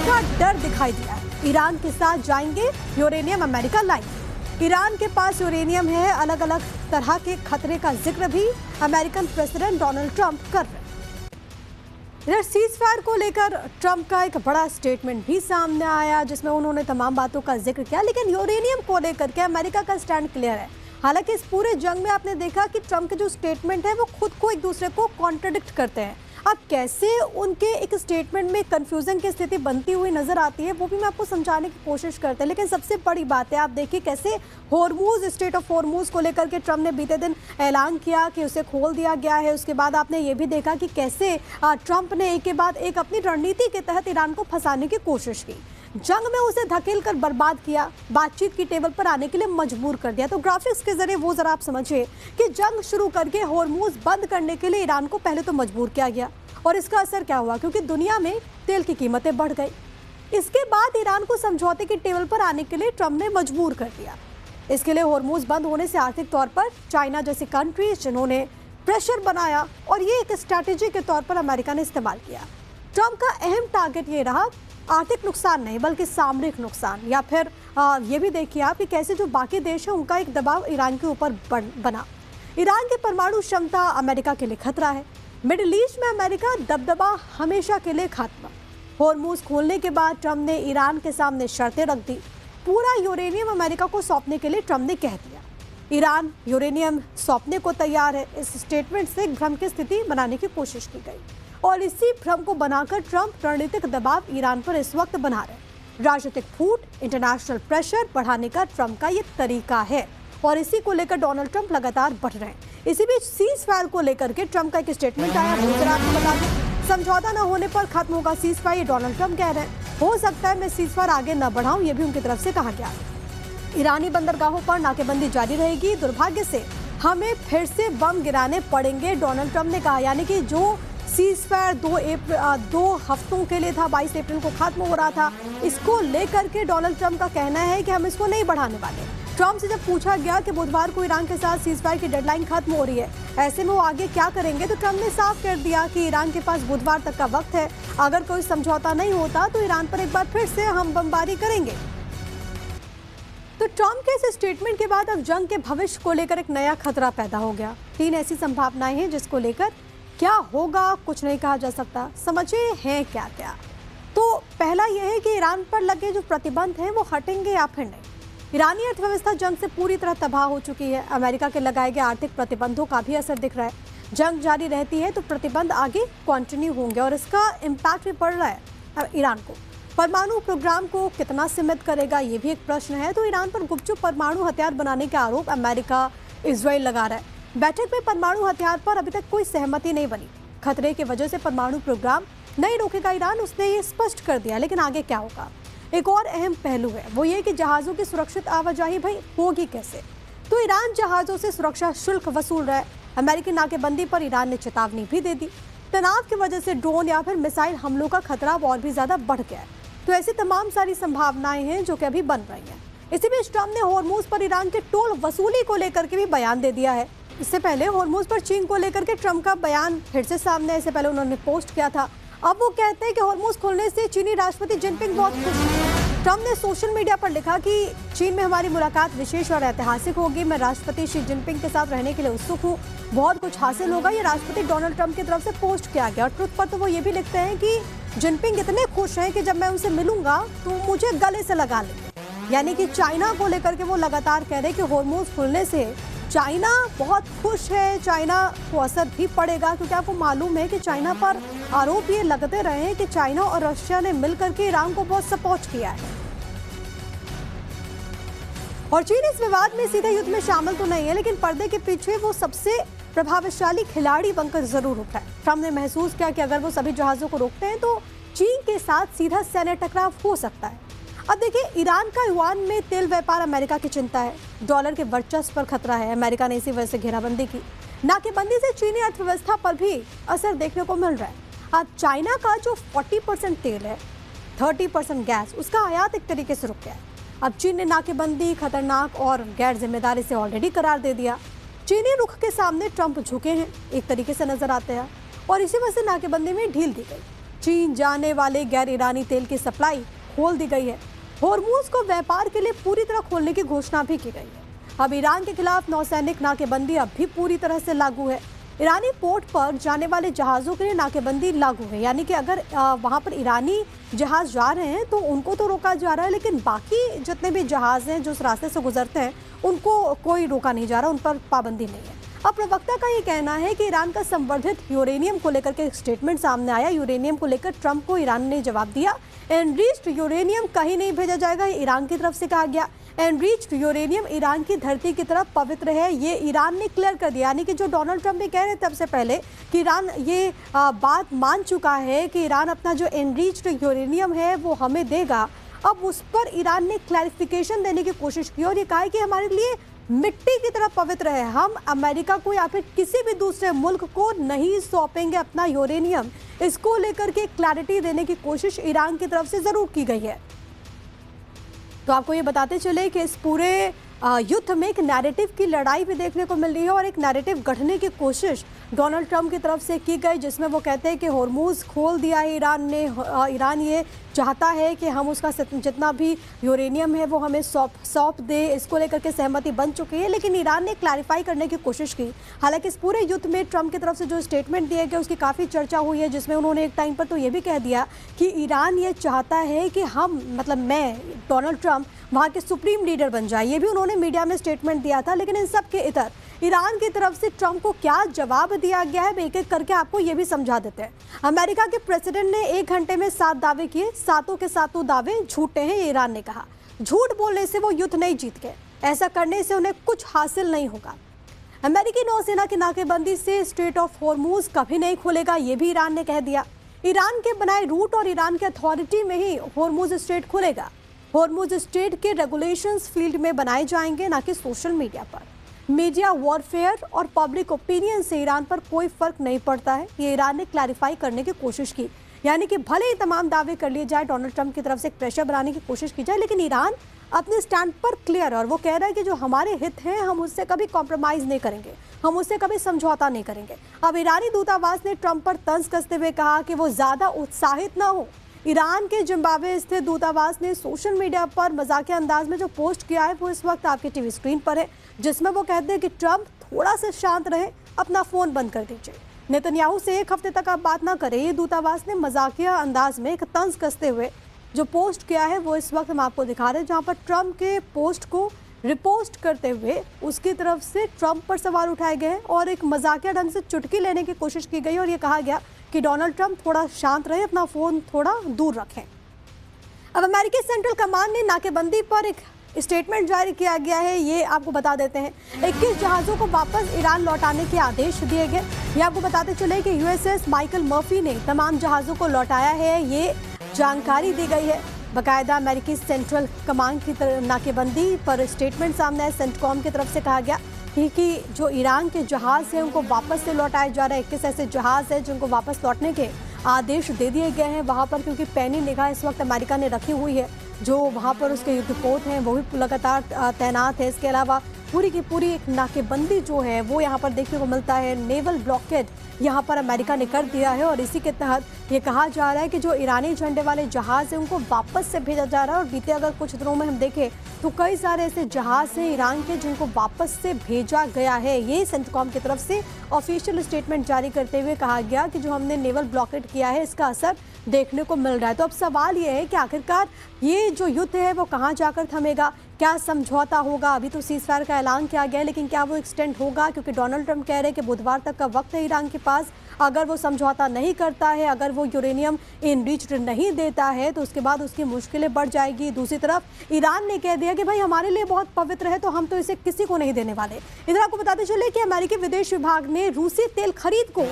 का डर दिखाई दिया है। ईरान के साथ जाएंगे, यूरेनियम अमेरिका लाएंगे। ईरान के पास यूरेनियम है, अलग अलग तरह के खतरे का जिक्र भी अमेरिकन प्रेसिडेंट डोनाल्ड ट्रंप कर रहे हैं। इधर सीज फायर को लेकर ट्रंप का एक बड़ा स्टेटमेंट भी सामने आया, जिसमें उन्होंने तमाम बातों का जिक्र किया, लेकिन यूरेनियम को लेकर के अमेरिका का स्टैंड क्लियर है। हालांकि इस पूरे जंग में आपने देखा कि ट्रंप के जो स्टेटमेंट है वो खुद को एक दूसरे को कॉन्ट्रडिक्ट करते हैं। अब कैसे उनके एक स्टेटमेंट में कंफ्यूजन की स्थिति बनती हुई नजर आती है, वो भी मैं आपको समझाने की कोशिश करते हैं। लेकिन सबसे बड़ी बात है, आप देखिए कैसे होर्मुज, स्टेट ऑफ होर्मुज को लेकर के ट्रंप ने बीते दिन ऐलान किया कि उसे खोल दिया गया है। उसके बाद आपने ये भी देखा कि कैसे ट्रंप ने एक के बाद एक अपनी रणनीति के तहत ईरान को फंसाने की कोशिश की, जंग में उसे धकेल कर बर्बाद किया, बातचीत की टेबल पर आने के लिए मजबूर कर दिया। तो ग्राफिक्स के जरिए वो जरा आप समझिए कि जंग शुरू करके होर्मुज बंद करने के लिए ईरान को पहले तो मजबूर किया गया, और इसका असर क्या हुआ, क्योंकि दुनिया में तेल की कीमतें बढ़ गई। इसके बाद ईरान को समझौते की टेबल पर आने के लिए ट्रंप ने मजबूर कर दिया। इसके लिए होर्मुज बंद होने से आर्थिक तौर पर चाइना जैसी कंट्रीज जिन्होंने प्रेशर बनाया, और ये एक स्ट्रैटेजी के तौर पर अमेरिका ने इस्तेमाल किया। ट्रंप का अहम टारगेट ये रहा, आर्थिक नुकसान नहीं बल्कि सामरिक नुकसान, या फिर ये भी देखिए आप कि कैसे जो बाकी देश है उनका एक दबाव ईरान के ऊपर बना। ईरान की परमाणु क्षमता अमेरिका के लिए खतरा है। मिडिल ईस्ट में अमेरिका दबदबा हमेशा के लिए खात्मा। होर्मुज खोलने के बाद ट्रंप ने ईरान के सामने शर्तें रख दी। पूरा यूरेनियम अमेरिका को सौंपने के लिए ट्रंप ने कह दिया। ईरान यूरेनियम सौंपने को तैयार है। इस स्टेटमेंट से भ्रम की स्थिति बनाने की कोशिश की गई, और इसी भ्रम को बनाकर ट्रंप रणनीतिक दबाव ईरान पर इस वक्त बना रहे हैं। राजनीतिक फूट, इंटरनेशनल प्रेशर बढ़ाने का ट्रंप का ये तरीका है, और इसी को लेकर डोनाल्ड ट्रंप लगातार बढ़ रहे हैं। इसी बीच सीज फायर को लेकर के ट्रंप का एक स्टेटमेंट आया, आपको बता दें, समझौता न होने पर खत्म होगा सीज फायर, ये डोनाल्ड ट्रंप कह रहे हैं। हो सकता है मैं सीज फायर आगे न बढ़ाऊं, ये भी उनकी तरफ से कहा गया। ईरानी बंदरगाहों पर नाकेबंदी जारी रहेगी। दुर्भाग्य से हमें फिर से बम गिराने पड़ेंगे, डोनाल्ड ट्रंप ने कहा। यानी कि जो सीज फायर 2 हफ्तों के लिए था, 22 अप्रैल को खत्म हो रहा था, इसको लेकर के डोनाल्ड ट्रंप का कहना है कि हम इसको नहीं बढ़ाने वाले। ट्रंप से जब पूछा गया कि बुधवार को ईरान के साथ सीज फायर की डेडलाइन खत्म हो रही है, ऐसे में वो आगे क्या करेंगे, तो ट्रंप ने साफ कर दिया कि ईरान के पास बुधवार तक का वक्त है। अगर कोई समझौता नहीं होता तो ईरान पर एक बार फिर से हम बमबारी करेंगे। तो ट्रंप के इस स्टेटमेंट के बाद अब जंग के भविष्य को लेकर एक नया खतरा पैदा हो गया। 3 ऐसी संभावनाएं हैं जिसको लेकर क्या होगा कुछ नहीं कहा जा सकता। समझिए हैं क्या क्या। तो पहला यह है कि ईरान पर लगे जो प्रतिबंध हैं वो हटेंगे या फिर नहीं। ईरानी अर्थव्यवस्था जंग से पूरी तरह तबाह हो चुकी है। अमेरिका के लगाए गए आर्थिक प्रतिबंधों का भी असर दिख रहा है। जंग जारी रहती है तो प्रतिबंध आगे कंटिन्यू होंगे, और इसका इम्पैक्ट भी पड़ रहा है ईरान को। परमाणु प्रोग्राम को कितना सीमित करेगा, ये भी एक प्रश्न है। तो ईरान पर गुपचुप परमाणु हथियार बनाने के आरोप अमेरिका, इजराइल लगा रहा है। बैठक में परमाणु हथियार पर अभी तक कोई सहमति नहीं बनी। खतरे की वजह से परमाणु प्रोग्राम नहीं रोकेगा ईरान, उसने ये स्पष्ट कर दिया। लेकिन आगे क्या होगा, एक और अहम पहलू है, वो ये कि जहाज़ों की सुरक्षित आवाजाही भाई होगी कैसे। तो ईरान जहाज़ों से सुरक्षा शुल्क वसूल रहा है। अमेरिकी नाकेबंदी पर ईरान ने चेतावनी भी दे दी। तनाव की वजह से ड्रोन या फिर मिसाइल हमलों का खतरा और भी ज़्यादा बढ़ गया है। तो ऐसी तमाम सारी संभावनाएं हैं जो कि अभी बन रही हैं। इसी बीच ट्रंप ने होर्मुज पर ईरान के टोल वसूली को लेकर के भी बयान दे दिया है। इससे पहले होर्मुज पर चीन को लेकर के ट्रंप का बयान फिर से सामने, इससे पहले उन्होंने पोस्ट किया था। अब वो कहते हैं कि होर्मुज खुलने से चीनी राष्ट्रपति जिनपिंग बहुत खुश हैं। ट्रंप ने सोशल मीडिया पर लिखा कि चीन में हमारी मुलाकात विशेष और ऐतिहासिक होगी। मैं राष्ट्रपति शी जिनपिंग के साथ रहने के लिए उत्सुक हूँ, बहुत कुछ हासिल होगा। ये राष्ट्रपति डोनाल्ड ट्रंप की तरफ से पोस्ट किया गया। और ट्रुथ पर तो वो ये भी लिखते हैं कि जिनपिंग इतने खुश हैं कि जब मैं उनसे मिलूंगा तो मुझे गले से लगा लेंगे। यानी कि चाइना को लेकर के वो लगातार कह रहे हैं कि होर्मुज खुलने से चाइना बहुत खुश है, चाइना को असर भी पड़ेगा। क्योंकि आपको मालूम है कि चाइना पर आरोप ये लगते रहे हैं कि चाइना और रशिया ने मिलकर के ईरान को बहुत सपोर्ट किया है, और चीन इस विवाद में सीधे युद्ध में शामिल तो नहीं है, लेकिन पर्दे के पीछे वो सबसे प्रभावशाली खिलाड़ी बनकर जरूर उठा है। ट्रंप ने महसूस किया कि अगर वो सभी जहाजों को रोकते हैं तो चीन के साथ सीधा सैन्य टकराव हो सकता है। अब देखिए, ईरान का युआन में तेल व्यापार अमेरिका की चिंता है। डॉलर के वर्चस्व पर खतरा है। अमेरिका ने इसी वजह से घेराबंदी की। नाकेबंदी से चीनी अर्थव्यवस्था पर भी असर देखने को मिल रहा है। अब चाइना का जो 40% तेल है, 30% गैस, उसका आयात एक तरीके से रुक गया है। अब चीन ने नाकेबंदी खतरनाक और गैर जिम्मेदारी से ऑलरेडी करार दे दिया। चीनी रुख के सामने ट्रंप झुके हैं, एक तरीके से नजर आते हैं, और इसी वजह से नाकेबंदी में ढील दी गई। चीन जाने वाले गैर ईरानी तेल की सप्लाई खोल दी गई है। होर्मुज को व्यापार के लिए पूरी तरह खोलने की घोषणा भी की गई है। अब ईरान के खिलाफ नौसैनिक नाकेबंदी अब भी पूरी तरह से लागू है। ईरानी पोर्ट पर जाने वाले जहाज़ों के लिए नाकेबंदी लागू है, यानी कि अगर वहां पर ईरानी जहाज़ जा रहे हैं तो उनको तो रोका जा रहा है, लेकिन बाकी जितने भी जहाज़ हैं जो उस रास्ते से गुजरते हैं उनको कोई रोका नहीं जा रहा, उन पर पाबंदी नहीं है। अब प्रवक्ता का ये कहना है कि ईरान का संवर्धित यूरेनियम को लेकर के एक स्टेटमेंट सामने आया। यूरेनियम को लेकर ट्रंप को ईरान ने जवाब दिया, एनरिच्ड यूरेनियम कहीं नहीं भेजा जाएगा, ईरान की तरफ से कहा गया। एनरिच्ड यूरेनियम ईरान की धरती की तरफ पवित्र है, ये ईरान ने क्लियर कर दिया। यानी कि जो डोनाल्ड ट्रंप भी कह रहे थे सबसे पहले कि ईरान ये बात मान चुका है कि ईरान अपना जो एनरिच्ड यूरेनियम है वो हमें देगा। अब उस पर ईरान ने क्लैरिफिकेशन देने की कोशिश की और ये कहा है कि हमारे लिए मिट्टी की तरह पवित्र है, हम अमेरिका को या फिर किसी भी दूसरे मुल्क को नहीं सौंपेंगे अपना यूरेनियम। इसको लेकर के क्लैरिटी देने की कोशिश ईरान की तरफ से जरूर की गई है। तो आपको ये बताते चले कि इस पूरे युद्ध में एक नैरेटिव की लड़ाई भी देखने को मिल रही है और एक नैरेटिव गढ़ने की कोशिश डोनाल्ड ट्रंप की तरफ से की गई, जिसमें वो कहते हैं कि होर्मुज खोल दिया है ईरान ने। ईरान ये चाहता है कि हम उसका जितना भी यूरेनियम है वो हमें सौंप दे, इसको लेकर के सहमति बन चुकी है। लेकिन ईरान ने क्लैरिफाई करने की कोशिश की। हालांकि इस पूरे युद्ध में ट्रंप की तरफ से जो स्टेटमेंट दिए गए उसकी काफ़ी चर्चा हुई है, जिसमें उन्होंने एक टाइम पर तो ये भी कह दिया कि ईरान ये चाहता है कि हम मैं डोनाल्ड ट्रंप वहाँ के सुप्रीम लीडर बन जाए। ये भी उन्होंने मीडिया में स्टेटमेंट दिया था। लेकिन इन सब के इतर ईरान की तरफ से ट्रंप को क्या जवाब दिया गया है, एक एक करके आपको ये भी समझा देते हैं। अमेरिका के प्रेसिडेंट ने 1 घंटे में 7 दावे किए, सातों के सातों दावे झूठे हैं, ईरान ने कहा। झूठ बोलने से वो युद्ध नहीं जीत गए, ऐसा करने से उन्हें कुछ हासिल नहीं होगा। अमेरिकी नौसेना की नाकेबंदी से स्ट्रेट ऑफ होर्मुज कभी नहीं खुलेगा, ये भी ईरान ने कह दिया। ईरान के बनाए रूट और ईरान के अथॉरिटी में ही होर्मुज स्ट्रेट खुलेगा। होर्मुज स्ट्रेट के रेगुलेशंस फील्ड में बनाए जाएंगे, ना कि सोशल मीडिया पर। मीडिया वॉरफेयर और पब्लिक ओपिनियन से ईरान पर कोई फर्क नहीं पड़ता है, ये ईरान ने क्लैरिफाई करने की कोशिश की। यानी कि भले ही तमाम दावे कर लिए जाए, डोनाल्ड ट्रंप की तरफ से एक प्रेशर बनाने की कोशिश की जाए, लेकिन ईरान अपने स्टैंड पर क्लियर है और वो कह रहा है कि जो हमारे हित हैं हम उससे कभी कॉम्प्रोमाइज़ नहीं करेंगे, हम उससे कभी समझौता नहीं करेंगे। अब ईरानी दूतावास ने ट्रंप पर तंज कसते हुए कहा कि वो ज़्यादा उत्साहित ना हो। ईरान के जिम्बाब्वे स्थित दूतावास ने सोशल मीडिया पर मजाकिया अंदाज में जो पोस्ट किया है वो इस वक्त आपके टीवी स्क्रीन पर है, जिसमें वो कहते हैं कि ट्रंप थोड़ा सा शांत रहे, अपना फ़ोन बंद कर दीजिए, नेतन्याहू से 1 हफ्ते तक आप बात ना करें। ये दूतावास ने मजाकिया अंदाज में एक तंज कसते हुए जो पोस्ट किया है वो इस वक्त हम आपको दिखा रहे हैं, जहाँ पर ट्रंप के पोस्ट को रिपोस्ट करते हुए उसकी तरफ से ट्रंप पर सवाल उठाए गए हैं और एक मजाकिया ढंग से चुटकी लेने की कोशिश की गई और ये कहा गया कि डोनाल्ड ट्रंप थोड़ा शांत रहे, अपना फ़ोन थोड़ा दूर रखें। अब अमेरिकी सेंट्रल कमांड ने नाकेबंदी पर एक स्टेटमेंट जारी किया गया है, ये आपको बता देते हैं। 21 जहाज़ों को वापस ईरान लौटाने के आदेश दिए गए। ये आपको बताते चले कि यूएसएस माइकल मर्फी ने तमाम जहाज़ों को लौटाया है, ये जानकारी दी गई है। बाकायदा अमेरिकी सेंट्रल कमांड की नाकेबंदी पर स्टेटमेंट सामने है। सेंटकॉम की तरफ से कहा गया कि जो ईरान के जहाज़ हैं उनको वापस से लौटाए जा रहे हैं। 21 ऐसे जहाज़ हैं जिनको वापस लौटने के आदेश दे दिए गए हैं वहाँ पर, क्योंकि पैनी निगाह इस वक्त अमेरिका ने रखी हुई है। जो वहाँ पर उसके युद्धपोत हैं वो भी लगातार तैनात है। इसके अलावा पूरी की पूरी एक नाकेबंदी जो है वो यहाँ पर देखने को मिलता है। नेवल ब्लॉकेड यहाँ पर अमेरिका ने कर दिया है और इसी के तहत ये कहा जा रहा है कि जो ईरानी झंडे वाले जहाज़ हैं उनको वापस से भेजा जा रहा है। और बीते अगर कुछ दिनों में हम देखें तो कई सारे ऐसे जहाज़ हैं ईरान के जिनको वापस से भेजा गया है। ये सेंटकॉम की तरफ से ऑफिशियल स्टेटमेंट जारी करते हुए कहा गया कि जो हमने नेवल ब्लॉकेड किया है इसका असर देखने को मिल रहा है। तो अब सवाल ये है कि आखिरकार ये जो युद्ध है वो कहाँ जाकर थमेगा, क्या समझौता होगा। अभी तो सीज़फायर का ऐलान किया गया है, लेकिन क्या वो एक्सटेंड होगा, क्योंकि डोनाल्ड ट्रंप कह रहे हैं कि बुधवार तक का वक्त है ईरान के पास। अगर वो समझौता नहीं करता है, अगर वो यूरेनियम एनरिच्ड नहीं देता है तो उसके बाद उसकी मुश्किलें बढ़ जाएगी। दूसरी तरफ ईरान ने कह दिया कि भाई हमारे लिए बहुत पवित्र है तो हम तो इसे किसी को नहीं देने वाले। इधर आपको बताते चले कि अमेरिकी विदेश विभाग ने रूसी तेल खरीद को